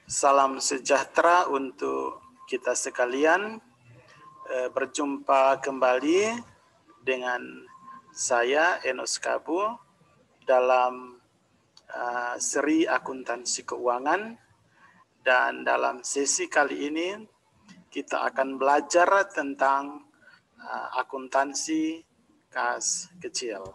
Salam sejahtera untuk kita sekalian. Berjumpa kembali dengan saya Enos Kabu dalam seri akuntansi keuangan, dan dalam sesi kali ini kita akan belajar tentang akuntansi kas kecil.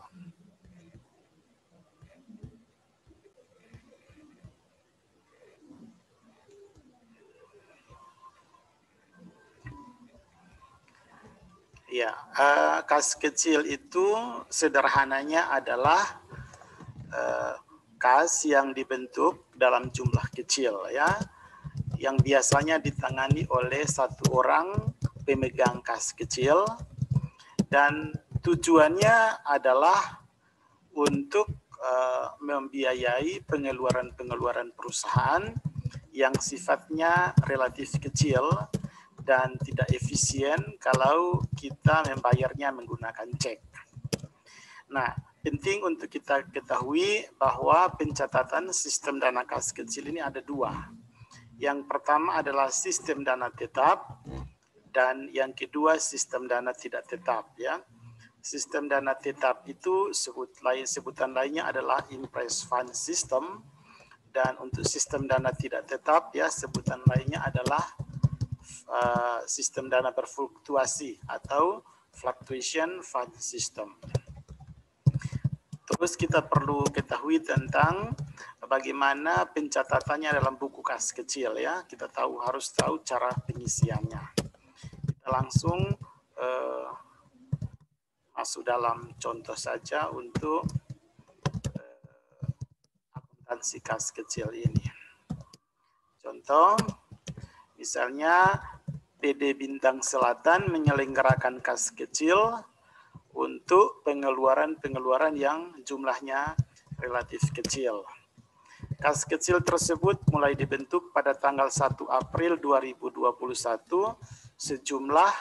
Ya, kas kecil itu sederhananya adalah kas yang dibentuk dalam jumlah kecil, ya, yang biasanya ditangani oleh satu orang pemegang kas kecil, dan tujuannya adalah untuk membiayai pengeluaran-pengeluaran perusahaan yang sifatnya relatif kecil dan tidak efisien kalau kita membayarnya menggunakan cek. Nah, penting untuk kita ketahui bahwa pencatatan sistem dana kas kecil ini ada dua. Yang pertama adalah sistem dana tetap, dan yang kedua sistem dana tidak tetap, ya. Sistem dana tetap itu sebutan lainnya adalah impress fund system, dan untuk sistem dana tidak tetap, ya, sebutan lainnya adalah sistem dana berfluktuasi atau fluctuation fund system. Terus kita perlu ketahui tentang bagaimana pencatatannya dalam buku kas kecil, ya. Kita harus tahu cara pengisiannya. Kita langsung masuk dalam contoh saja untuk akuntansi kas kecil ini. Contoh, misalnya PD Bintang Selatan menyelenggarakan kas kecil untuk pengeluaran-pengeluaran yang jumlahnya relatif kecil. Kas kecil tersebut mulai dibentuk pada tanggal 1 April 2021 sejumlah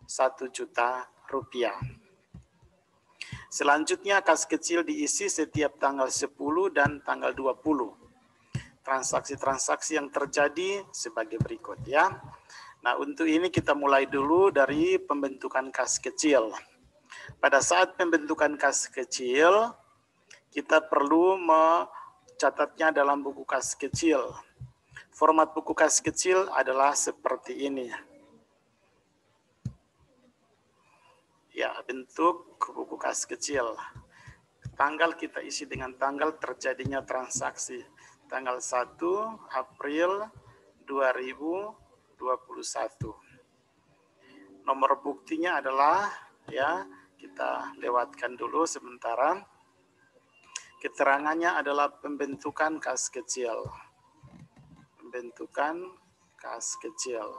1 juta rupiah. Selanjutnya kas kecil diisi setiap tanggal 10 dan tanggal 20. Transaksi-transaksi yang terjadi sebagai berikut, ya. Nah, untuk ini kita mulai dulu dari pembentukan kas kecil. Pada saat pembentukan kas kecil, kita perlu mencatatnya dalam buku kas kecil. Format buku kas kecil adalah seperti ini. Ya, bentuk buku kas kecil. Tanggal kita isi dengan tanggal terjadinya transaksi. Tanggal 1 April 2021. Nomor buktinya adalah, ya, kita lewatkan dulu sementara. Keterangannya adalah pembentukan kas kecil. Pembentukan kas kecil.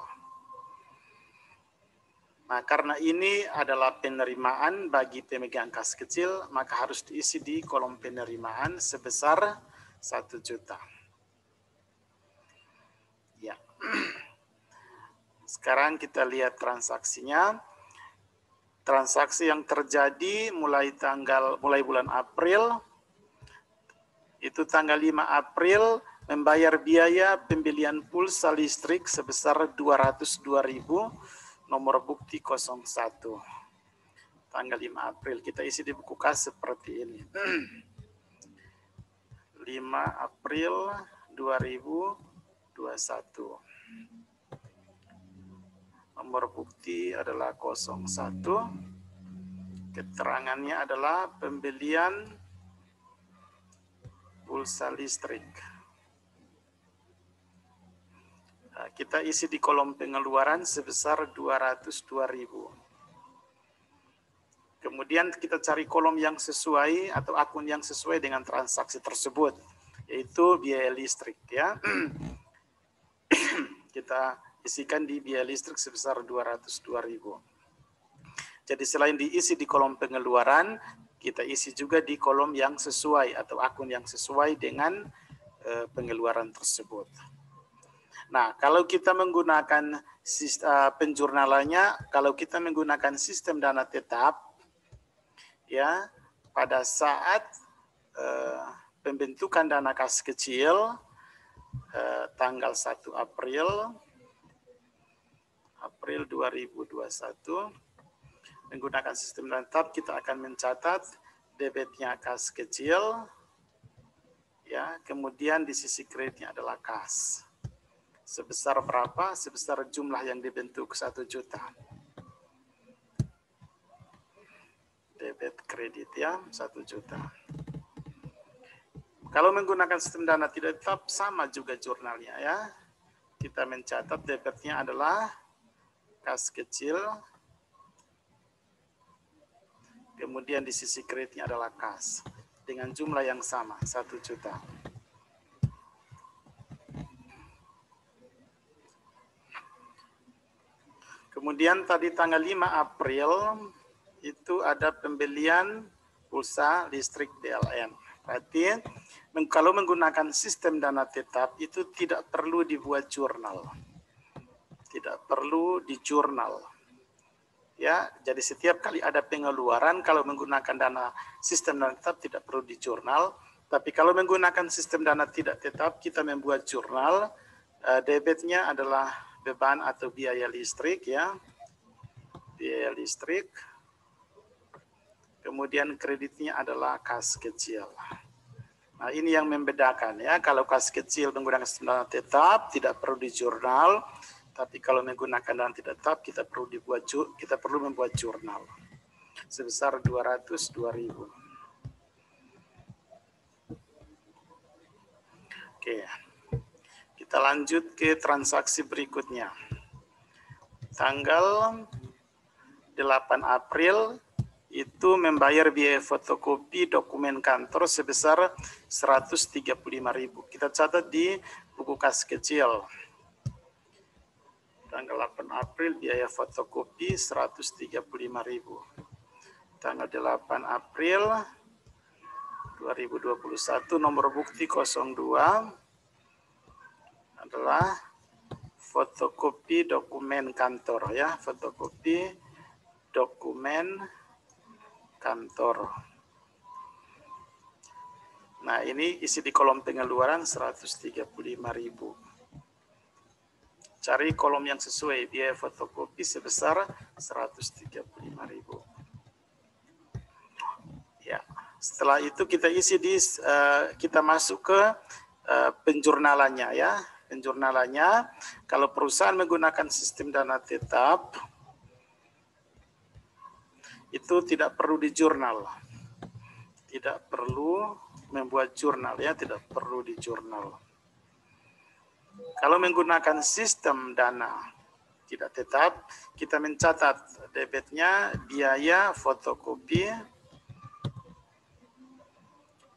Nah, karena ini adalah penerimaan bagi pemegang kas kecil, maka harus diisi di kolom penerimaan sebesar 1 juta. Ya. Sekarang kita lihat transaksinya. Transaksi yang terjadi mulai bulan April, itu tanggal 5 April membayar biaya pembelian pulsa listrik sebesar 202.000, nomor bukti 01. Tanggal 5 April kita isi di buku kas seperti ini. 5 April 2021. Nomor bukti adalah 01. Keterangannya adalah pembelian pulsa listrik. Nah, kita isi di kolom pengeluaran sebesar 202.000. Kemudian kita cari kolom yang sesuai atau akun yang sesuai dengan transaksi tersebut, yaitu biaya listrik, ya. Kita isikan di biaya listrik sebesar 202.000. Jadi selain diisi di kolom pengeluaran, kita isi juga di kolom yang sesuai atau akun yang sesuai dengan pengeluaran tersebut. Nah, kalau kita menggunakan penjurnalannya, kalau kita menggunakan sistem dana tetap, ya, pada saat pembentukan dana kas kecil, tanggal 1 April 2021 menggunakan sistem dana tetap, kita akan mencatat debitnya kas kecil, ya, kemudian di sisi kreditnya adalah kas. Sebesar berapa? Sebesar jumlah yang dibentuk 1 juta. Debit kredit ya 1 juta. Kalau menggunakan sistem dana tidak tetap sama juga jurnalnya ya. Kita mencatat debitnya adalah kas kecil. Kemudian di sisi kreditnya adalah kas dengan jumlah yang sama 1 juta. Kemudian tadi tanggal 5 April itu ada pembelian pulsa listrik PLN. Berarti kalau menggunakan sistem dana tetap itu tidak perlu dibuat jurnal. Tidak perlu di jurnal. Ya, jadi setiap kali ada pengeluaran kalau menggunakan dana sistem dana tetap tidak perlu di jurnal. Tapi kalau menggunakan sistem dana tidak tetap kita membuat jurnal. Debitnya adalah beban atau biaya listrik ya. Biaya listrik. Kemudian kreditnya adalah kas kecil. Nah, ini yang membedakan ya. Kalau kas kecil menggunakan sistem dana tetap tidak perlu di jurnal. Tapi kalau menggunakan dana tidak tetap kita perlu membuat jurnal sebesar 202.000. Oke. Kita lanjut ke transaksi berikutnya. Tanggal 8 April itu membayar biaya fotokopi dokumen kantor sebesar 135.000. Kita catat di buku kas kecil. Tanggal 8 April biaya fotokopi 135.000. Tanggal 8 April 2021 nomor bukti 02 adalah fotokopi dokumen kantor ya, fotokopi dokumen kantor. Nah, ini isi di kolom pengeluaran 135.000. Cari kolom yang sesuai, biaya fotokopi sebesar 135.000. Ya, setelah itu kita isi kita masuk ke penjurnalannya ya. Penjurnalannya kalau perusahaan menggunakan sistem dana tetap itu tidak perlu di jurnal. Tidak perlu membuat jurnal ya, tidak perlu di jurnal. Kalau menggunakan sistem dana tidak tetap, kita mencatat debitnya biaya fotokopi,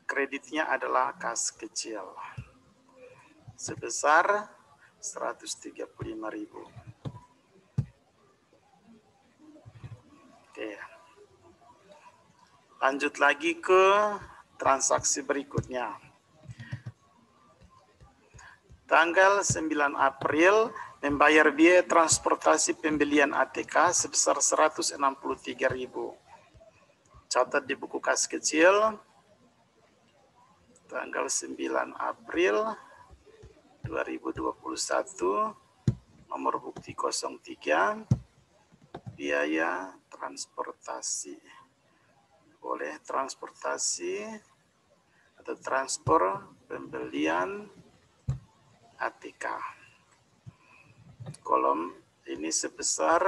kreditnya adalah kas kecil sebesar 135.000. Oke. Lanjut lagi ke transaksi berikutnya. Tanggal 9 April membayar biaya transportasi pembelian ATK sebesar 163.000. Catat di buku kas kecil. Tanggal 9 April 2021 nomor bukti 03 biaya transportasi. Boleh transportasi atau transport pembelian ATK. Kolom ini sebesar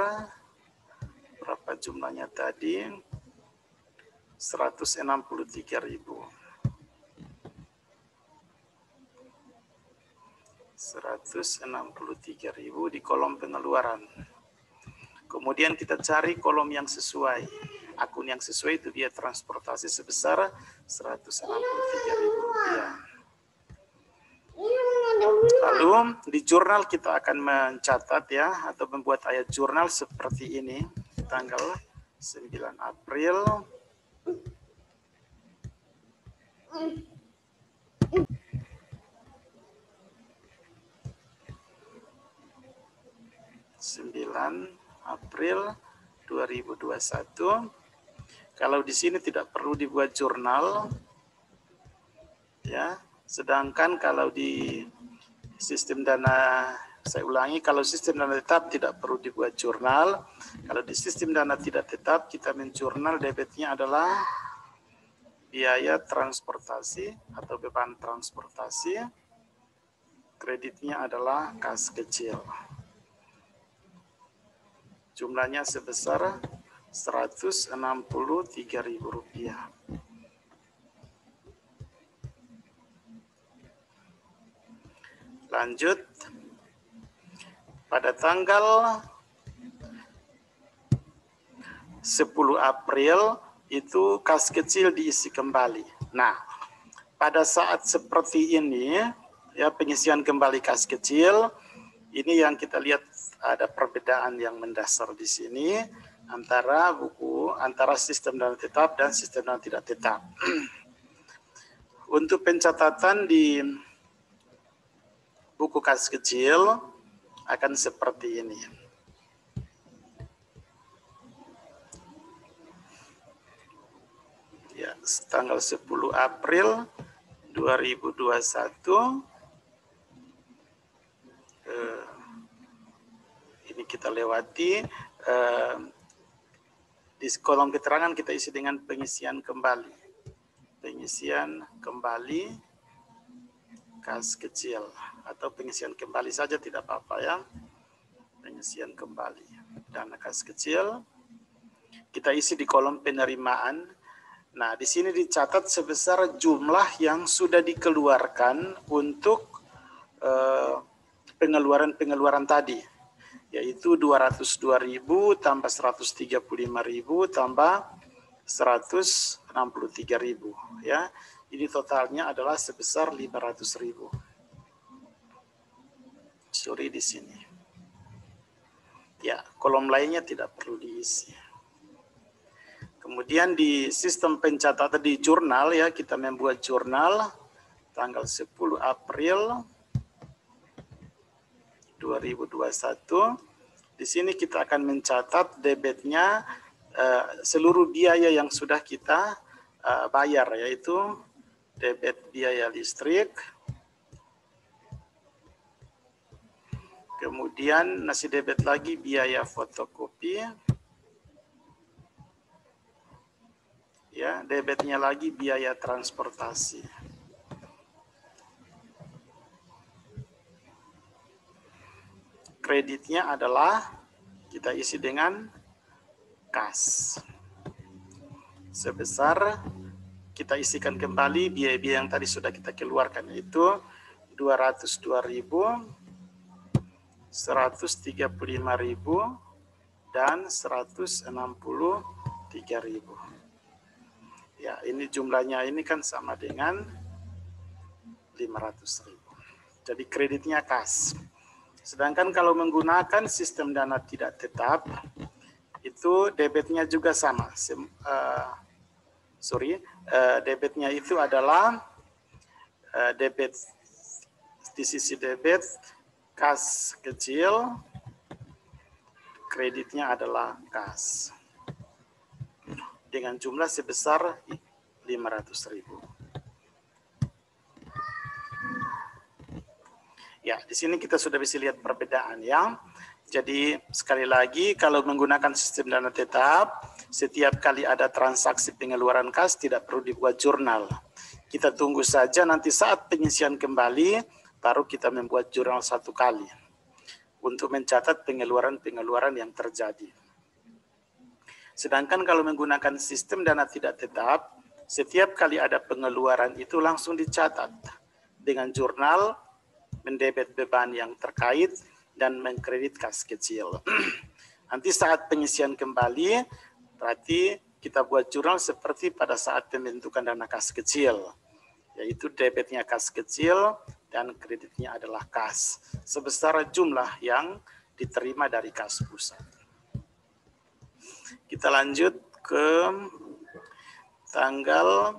berapa jumlahnya tadi? 163.000. 163.000 di kolom pengeluaran. Kemudian kita cari kolom yang sesuai. Akun yang sesuai itu biaya transportasi sebesar 163.000 rupiah. Lalu di jurnal kita akan mencatat ya atau membuat ayat jurnal seperti ini. Tanggal 9 April 2021. Kalau di sini tidak perlu dibuat jurnal, ya. Sedangkan kalau di Sistem dana, saya ulangi, kalau sistem dana tetap tidak perlu dibuat jurnal. Kalau di sistem dana tidak tetap, kita menjurnal debitnya adalah biaya transportasi atau beban transportasi. Kreditnya adalah kas kecil. Jumlahnya sebesar Rp163.000. Lanjut, pada tanggal 10 April itu kas kecil diisi kembali. Nah, pada saat seperti ini, ya pengisian kembali kas kecil, ini yang kita lihat ada perbedaan yang mendasar di sini antara sistem dana tetap dan sistem dana tidak tetap. Untuk pencatatan di buku kas kecil akan seperti ini. Ya, tanggal 10 April 2021. Ini kita lewati. Di kolom keterangan kita isi dengan pengisian kembali. Pengisian kembali kas kecil atau pengisian kembali saja tidak apa-apa ya. Pengisian kembali dana kas kecil kita isi di kolom penerimaan. Nah, di sini dicatat sebesar jumlah yang sudah dikeluarkan untuk pengeluaran tadi, yaitu 202.000 tambah 135.000 tambah 163.000 ya. Ini totalnya adalah sebesar 500.000. Sorry di sini. Ya, kolom lainnya tidak perlu diisi. Kemudian di sistem pencatatan di jurnal ya, kita membuat jurnal tanggal 10 April 2021. Di sini kita akan mencatat debitnya seluruh biaya yang sudah kita bayar, yaitu debit biaya listrik, kemudian masih debit lagi biaya fotokopi, ya, debitnya lagi biaya transportasi. Kreditnya adalah kita isi dengan kas. Sebesar kita isikan kembali biaya-biaya yang tadi sudah kita keluarkan, yaitu 202.000, 135.000 dan 163.000. Ya, ini jumlahnya ini kan sama dengan 500.000. Jadi kreditnya kas. Sedangkan kalau menggunakan sistem dana tidak tetap, itu debitnya juga sama. Debitnya itu adalah debit di sisi debit kas kecil, kreditnya adalah kas dengan jumlah sebesar 500.000. Ya, di sini kita sudah bisa lihat perbedaan ya. Jadi sekali lagi kalau menggunakan sistem dana tetap, setiap kali ada transaksi pengeluaran kas tidak perlu dibuat jurnal. Kita tunggu saja nanti saat pengisian kembali, baru kita membuat jurnal satu kali untuk mencatat pengeluaran-pengeluaran yang terjadi. Sedangkan kalau menggunakan sistem dana tidak tetap, setiap kali ada pengeluaran itu langsung dicatat dengan jurnal, mendebit beban yang terkait, dan mengkredit kas kecil. Nanti saat pengisian kembali, berarti kita buat jurnal seperti pada saat pembentukan dana kas kecil, yaitu debitnya kas kecil dan kreditnya adalah kas, sebesar jumlah yang diterima dari kas pusat. Kita lanjut ke tanggal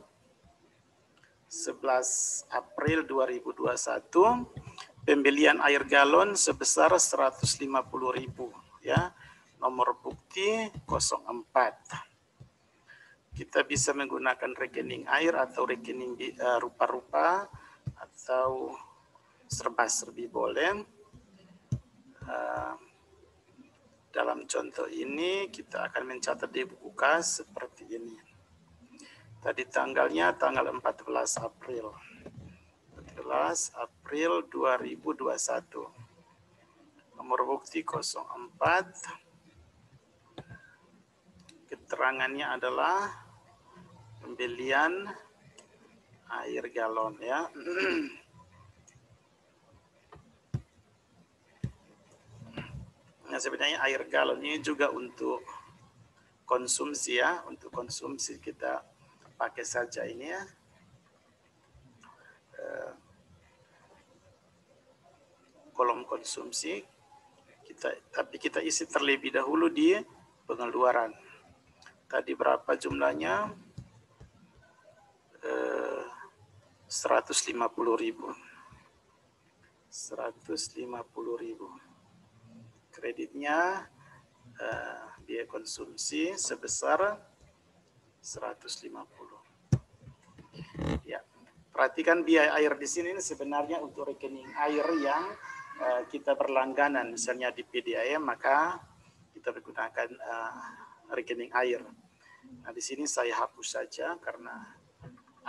11 April 2021. Pembelian air galon sebesar 150.000 ya. Nomor bukti 04. Kita bisa menggunakan rekening air atau rekening rupa-rupa atau serba-serbi boleh. Dalam contoh ini kita akan mencatat di buku kas seperti ini. Tadi tanggalnya tanggal 14 April. 14 April 2021. Nomor bukti 04. Keterangannya adalah pembelian air galon ya. Nah, sebenarnya air galon ini juga untuk konsumsi ya, untuk konsumsi kita pakai saja ini ya. Kolom konsumsi tapi kita isi terlebih dahulu di pengeluaran. Tadi berapa jumlahnya? 150.000. 150.000. Kreditnya biaya konsumsi sebesar 150. Ya, perhatikan biaya air di sini sebenarnya untuk rekening air yang kita berlangganan, misalnya di PDAM, maka kita menggunakan rekening air. Nah, di sini saya hapus saja karena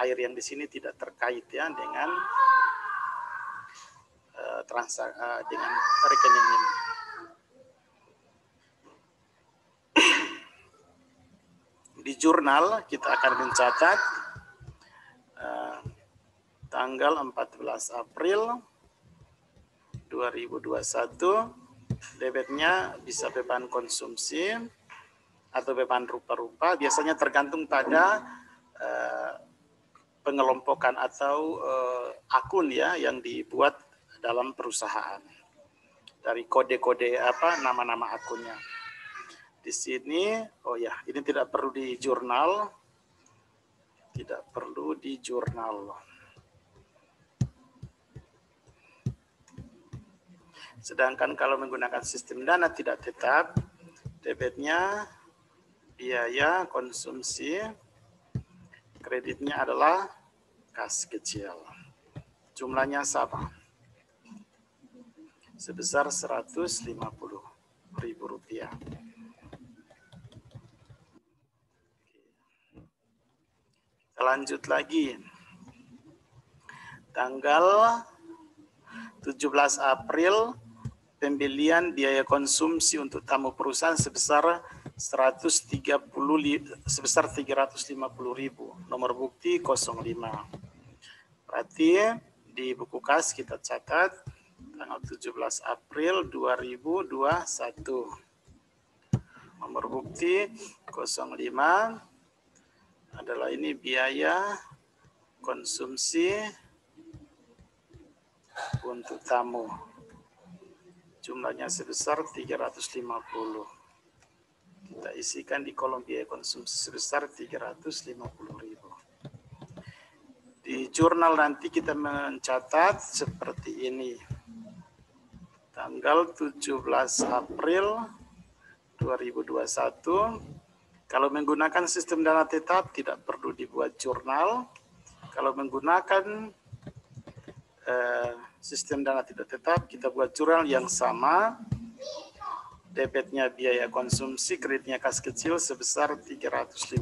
air yang di sini tidak terkait ya dengan dengan rekening ini. Di jurnal kita akan mencatat tanggal 14 April 2021, debitnya bisa beban konsumsi atau beban rupa-rupa, biasanya tergantung pada pengelompokan atau akun ya yang dibuat dalam perusahaan. Dari kode-kode nama-nama akunnya. Di sini, oh ya, ini tidak perlu di jurnal. Tidak perlu di jurnal. Sedangkan kalau menggunakan sistem dana tidak tetap, debitnya biaya konsumsi, kreditnya adalah kas kecil. Jumlahnya sama. Sebesar Rp150.000. Kita lanjut lagi. Tanggal 17 April pembelian biaya konsumsi untuk tamu perusahaan sebesar 350.000. Nomor bukti 05. Berarti di buku kas kita catat tanggal 17 April 2021. Nomor bukti 05 adalah ini biaya konsumsi untuk tamu. Jumlahnya sebesar 350. Kita isikan di kolom biaya konsumsi sebesar 350.000. Di jurnal nanti kita mencatat seperti ini. Tanggal 17 April 2021. Kalau menggunakan sistem dana tetap tidak perlu dibuat jurnal. Kalau menggunakan sistem dana tidak tetap, kita buat jurnal yang sama. Debitnya biaya konsumsi, kreditnya kas kecil sebesar 350.000.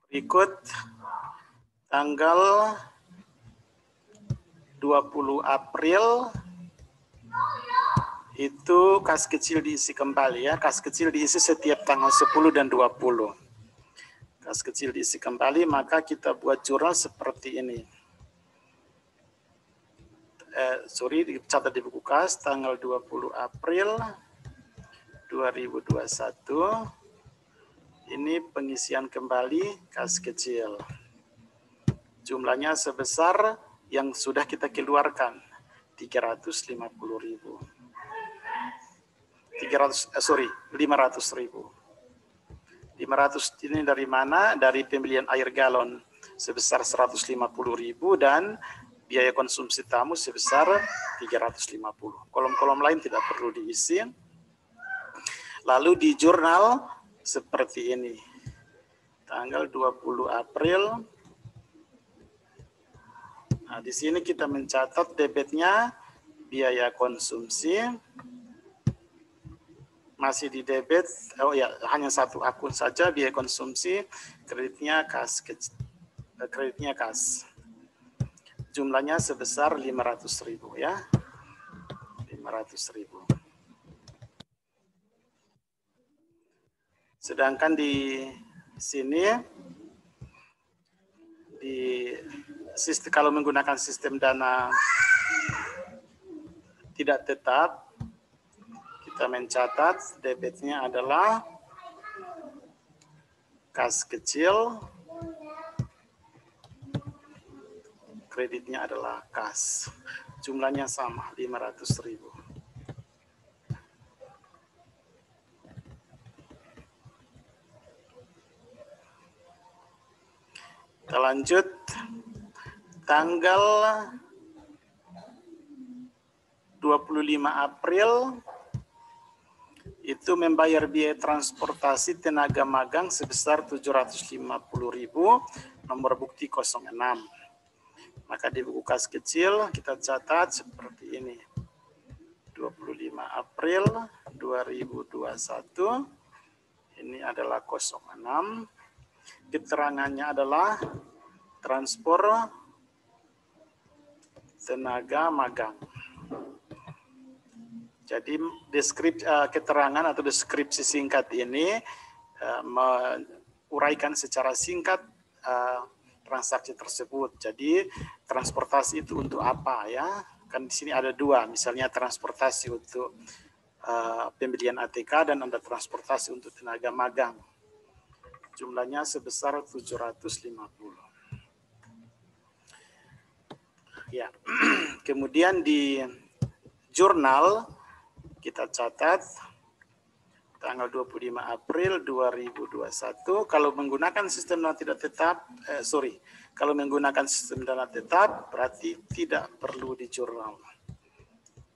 Berikut tanggal 20 April itu kas kecil diisi kembali ya. Kas kecil diisi setiap tanggal 10 dan 20. Kas kecil diisi kembali, maka kita buat jurnal seperti ini. Dicatat di buku kas tanggal 20 April 2021. Ini pengisian kembali kas kecil. Jumlahnya sebesar yang sudah kita keluarkan 500.000. 500.000 ini dari mana? Dari pembelian air galon sebesar 150.000 dan biaya konsumsi tamu sebesar 350. Kolom-kolom lain tidak perlu diisi. Lalu di jurnal seperti ini. tanggal 20 April. Nah, di sini kita mencatat debitnya biaya konsumsi. Masih di debit, oh ya, hanya satu akun saja biaya konsumsi, kreditnya kas. Jumlahnya sebesar 500.000 ya. 500.000. Sedangkan di sini kalau menggunakan sistem dana tidak tetap, kita mencatat debitnya adalah kas kecil, kreditnya adalah kas. Jumlahnya sama, 500.000. Kita lanjut. Tanggal 25 April itu membayar biaya transportasi tenaga magang sebesar 750.000, nomor bukti 06. Maka di buku kas kecil kita catat seperti ini. 25 April 2021, ini adalah 06. Keterangannya adalah transport tenaga magang. Jadi keterangan atau deskripsi singkat ini menguraikan secara singkat transaksi tersebut. Jadi transportasi itu untuk apa ya? Kan di sini ada dua, misalnya transportasi untuk pembelian ATK dan ada transportasi untuk tenaga magang. Jumlahnya sebesar 750. Ya, kemudian di jurnal kita catat tanggal 25 April 2021 kalau menggunakan sistem dana tidak tetap, kalau menggunakan sistem dana tetap berarti tidak perlu di jurnal.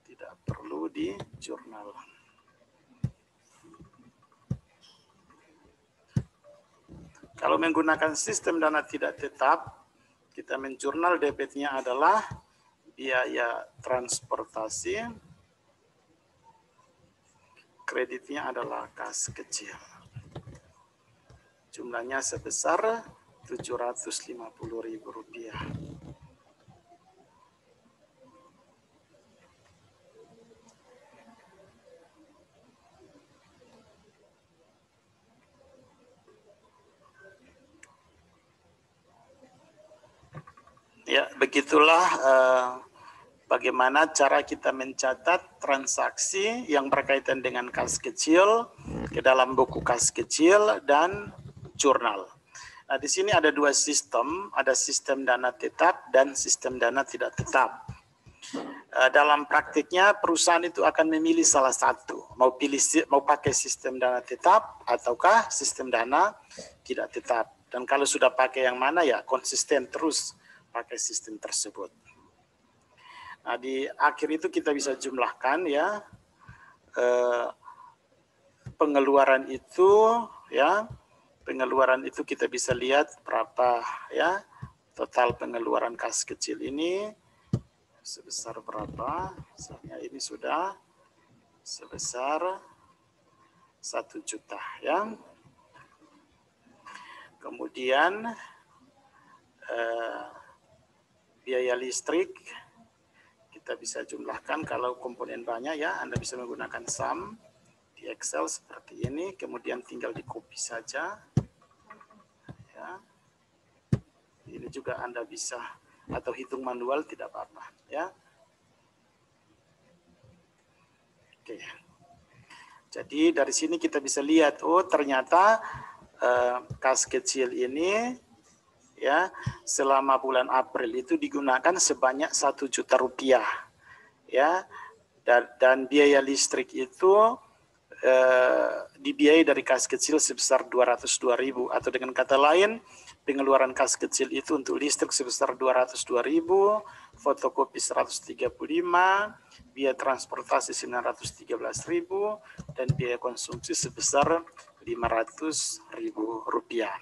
Tidak perlu di jurnal. Kalau menggunakan sistem dana tidak tetap, kita menjurnal debitnya adalah biaya transportasi, kreditnya adalah kas kecil. Jumlahnya sebesar 750.000 rupiah. Ya, begitulah bagaimana cara kita mencatat transaksi yang berkaitan dengan kas kecil ke dalam buku kas kecil dan jurnal. Nah, di sini ada dua sistem, ada sistem dana tetap dan sistem dana tidak tetap. Dalam praktiknya perusahaan itu akan memilih salah satu, mau pakai sistem dana tetap ataukah sistem dana tidak tetap. Dan kalau sudah pakai yang mana ya konsisten terus pakai sistem tersebut. Nah, di akhir itu kita bisa jumlahkan ya pengeluaran itu ya. Pengeluaran itu kita bisa lihat berapa ya total pengeluaran kas kecil ini sebesar berapa. Misalnya ini sudah sebesar 1 juta ya. Kemudian biaya listrik kita bisa jumlahkan kalau komponen banyak ya, Anda bisa menggunakan sum di Excel seperti ini, kemudian tinggal di copy saja ya. Ini juga Anda bisa atau hitung manual tidak apa-apa ya. Oke. Jadi dari sini kita bisa lihat oh ternyata kas kecil ini ya selama bulan April itu digunakan sebanyak 1 juta rupiah ya, dan biaya listrik itu dibiayai dari kas kecil sebesar 202.000, atau dengan kata lain pengeluaran kas kecil itu untuk listrik sebesar 202.000, fotokopi 135, biaya transportasi 913.000 dan biaya konsumsi sebesar 500.000 rupiah.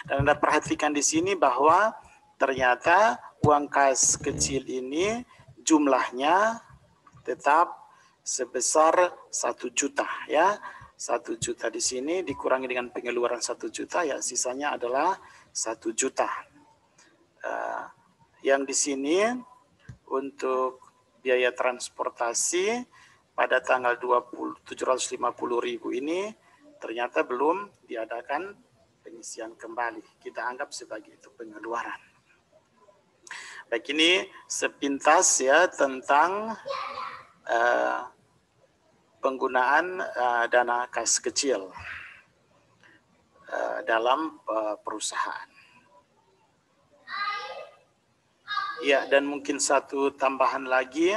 Dan Anda perhatikan di sini bahwa ternyata uang kas kecil ini jumlahnya tetap sebesar 1 juta ya. 1 juta di sini dikurangi dengan pengeluaran 1 juta ya, sisanya adalah 1 juta. Yang di sini untuk biaya transportasi pada tanggal 750.000 ini ternyata belum diadakan pengisian kembali. Kita anggap sebagai itu pengeluaran. Baik, ini sepintas ya tentang penggunaan dana kas kecil dalam perusahaan. Ya, dan mungkin satu tambahan lagi,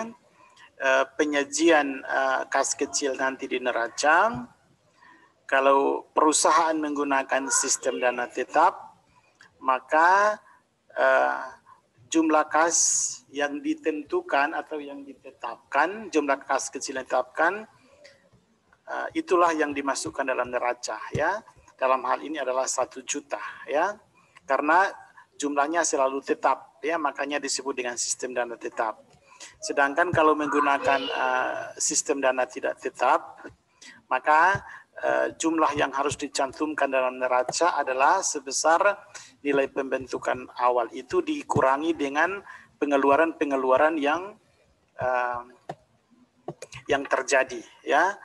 penyajian kas kecil nanti di neraca, kalau perusahaan menggunakan sistem dana tetap, maka jumlah kas yang ditentukan atau yang ditetapkan, jumlah kas kecil yang ditetapkan, itulah yang dimasukkan dalam neraca ya. Dalam hal ini adalah 1 juta ya. Karena jumlahnya selalu tetap ya, makanya disebut dengan sistem dana tetap. Sedangkan kalau menggunakan sistem dana tidak tetap, maka jumlah yang harus dicantumkan dalam neraca adalah sebesar nilai pembentukan awal itu dikurangi dengan pengeluaran-pengeluaran yang terjadi ya.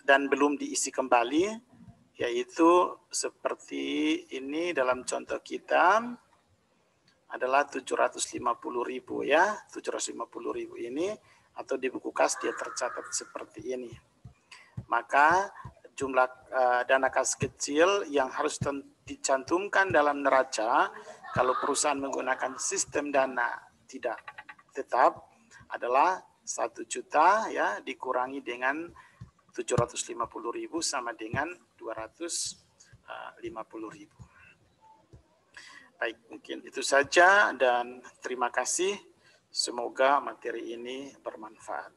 Dan belum diisi kembali, yaitu seperti ini dalam contoh kita adalah 750.000 ya, 750.000 ini, atau di buku kas dia tercatat seperti ini. Maka jumlah dana kas kecil yang harus dicantumkan dalam neraca kalau perusahaan menggunakan sistem dana tidak tetap adalah 1 juta ya, dikurangi dengan 750.000 sama dengan 250.000. Baik, mungkin itu saja dan terima kasih. Semoga materi ini bermanfaat.